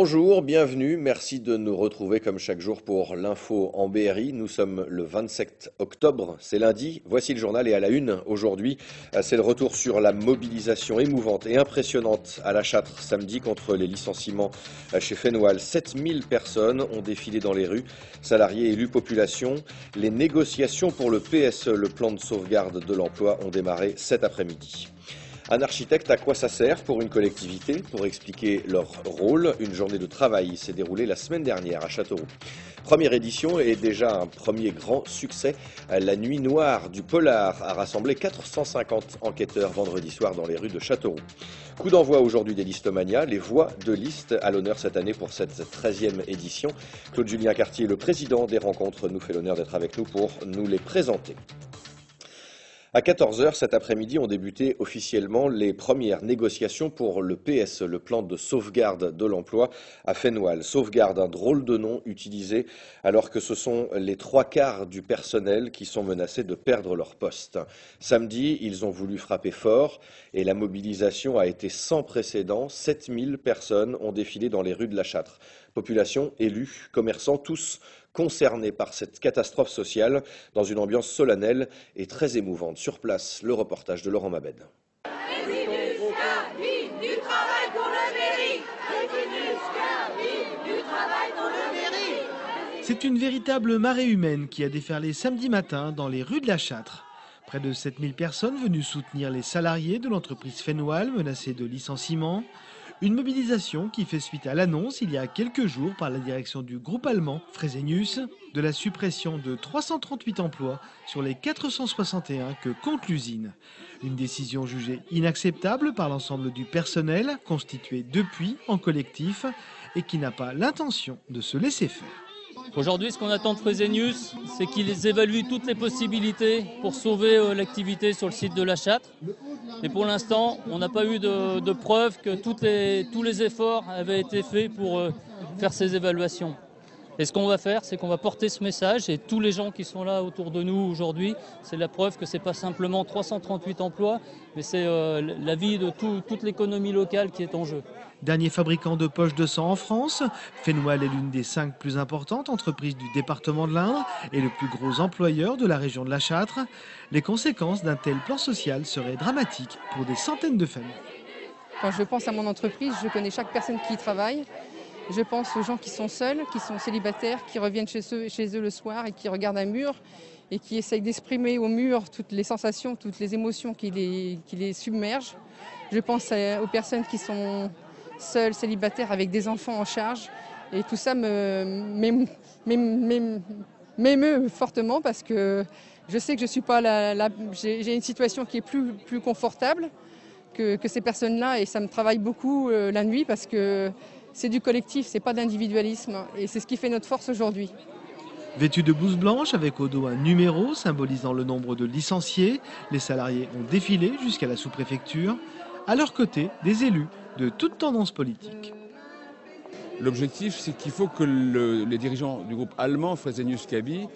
Bonjour, bienvenue, merci de nous retrouver comme chaque jour pour l'info en BRI. Nous sommes le 27 octobre, c'est lundi, voici le journal et à la une aujourd'hui, c'est le retour sur la mobilisation émouvante et impressionnante à La Châtre samedi contre les licenciements chez Fenwal. 7000 personnes ont défilé dans les rues, salariés, élus, population. Les négociations pour le PSE, le plan de sauvegarde de l'emploi, ont démarré cet après-midi. Un architecte, à quoi ça sert pour une collectivité? Pour expliquer leur rôle, une journée de travail s'est déroulée la semaine dernière à Châteauroux. Première édition et déjà un premier grand succès. La Nuit Noire du Polar a rassemblé 450 enquêteurs vendredi soir dans les rues de Châteauroux. Coup d'envoi aujourd'hui des Listomania, les voix de liste à l'honneur cette année pour cette 13e édition. Claude-Julien Cartier, le président des rencontres, nous fait l'honneur d'être avec nous pour nous les présenter. À 14 h cet après-midi ont débuté officiellement les premières négociations pour le PSE, le plan de sauvegarde de l'emploi à Fenwal. Sauvegarde, un drôle de nom utilisé alors que ce sont les 3/4 du personnel qui sont menacés de perdre leur poste. Samedi, ils ont voulu frapper fort et la mobilisation a été sans précédent. 7000 personnes ont défilé dans les rues de La Châtre. Population, élus, commerçants, tous concernés par cette catastrophe sociale dans une ambiance solennelle et très émouvante. Sur place, le reportage de Laurent Mabed. C'est une véritable marée humaine qui a déferlé samedi matin dans les rues de La Châtre. Près de 7000 personnes venues soutenir les salariés de l'entreprise Fenwal menacés de licenciement. Une mobilisation qui fait suite à l'annonce il y a quelques jours par la direction du groupe allemand Fresenius de la suppression de 338 emplois sur les 461 que compte l'usine. Une décision jugée inacceptable par l'ensemble du personnel constitué depuis en collectif et qui n'a pas l'intention de se laisser faire. Aujourd'hui, ce qu'on attend de Fresenius, c'est qu'ils évaluent toutes les possibilités pour sauver l'activité sur le site de La Châtre. Et pour l'instant, on n'a pas eu de preuve que tous les efforts avaient été faits pour faire ces évaluations. Et ce qu'on va faire, c'est qu'on va porter ce message et tous les gens qui sont là autour de nous aujourd'hui, c'est la preuve que ce n'est pas simplement 338 emplois, mais c'est la vie de toute l'économie locale qui est en jeu. Dernier fabricant de poches de sang en France, Fenwal est l'une des 5 plus importantes entreprises du département de l'Indre et le plus gros employeur de la région de La Châtre. Les conséquences d'un tel plan social seraient dramatiques pour des centaines de familles. Quand je pense à mon entreprise, je connais chaque personne qui y travaille. Je pense aux gens qui sont seuls, qui sont célibataires, qui reviennent chez eux le soir et qui regardent un mur et qui essayent d'exprimer au mur toutes les sensations, toutes les émotions qui les submergent. Je pense aux personnes qui sont seules, célibataires, avec des enfants en charge. Et tout ça m'émeut fortement parce que je sais que je suis pas j'ai une situation qui est plus confortable que ces personnes-là et ça me travaille beaucoup la nuit parce que c'est du collectif, c'est pas d'individualisme et c'est ce qui fait notre force aujourd'hui. Vêtus de blouse blanche avec au dos un numéro symbolisant le nombre de licenciés, les salariés ont défilé jusqu'à la sous-préfecture. À leur côté, des élus de toute tendance politique. L'objectif, c'est qu'il faut que les dirigeants du groupe allemand Fresenius Kabi,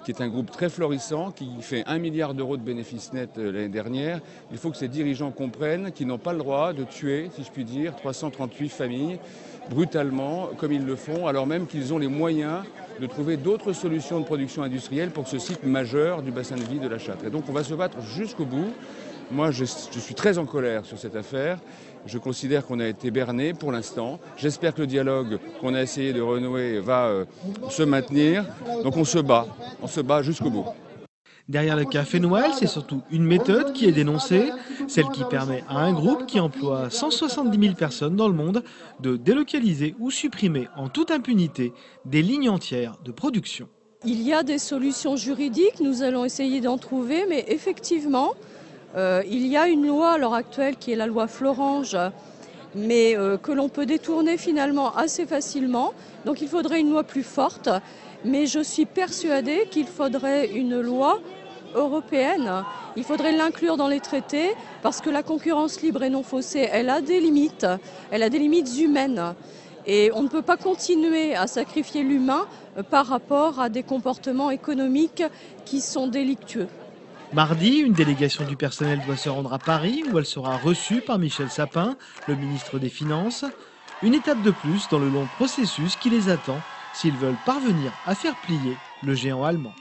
qui est un groupe très florissant, qui fait 1 milliard d'euros de bénéfices nets l'année dernière, il faut que ces dirigeants comprennent qu'ils n'ont pas le droit de tuer, si je puis dire, 338 familles brutalement, comme ils le font, alors même qu'ils ont les moyens de trouver d'autres solutions de production industrielle pour ce site majeur du bassin de vie de La Châtre. Et donc on va se battre jusqu'au bout. Moi, je suis très en colère sur cette affaire. Je considère qu'on a été berné pour l'instant. J'espère que le dialogue qu'on a essayé de renouer va se maintenir. Donc on se bat jusqu'au bout. Derrière le cas Fenwal, c'est surtout une méthode qui est dénoncée, celle qui permet à un groupe qui emploie 170 000 personnes dans le monde de délocaliser ou supprimer en toute impunité des lignes entières de production. Il y a des solutions juridiques, nous allons essayer d'en trouver, mais effectivement, il y a une loi à l'heure actuelle qui est la loi Florange, mais que l'on peut détourner finalement assez facilement. Donc il faudrait une loi plus forte, mais je suis persuadée qu'il faudrait une loi européenne. Il faudrait l'inclure dans les traités parce que la concurrence libre et non faussée, elle a des limites humaines. Et on ne peut pas continuer à sacrifier l'humain par rapport à des comportements économiques qui sont délictueux. Mardi, une délégation du personnel doit se rendre à Paris où elle sera reçue par Michel Sapin, le ministre des Finances. Une étape de plus dans le long processus qui les attend s'ils veulent parvenir à faire plier le géant allemand.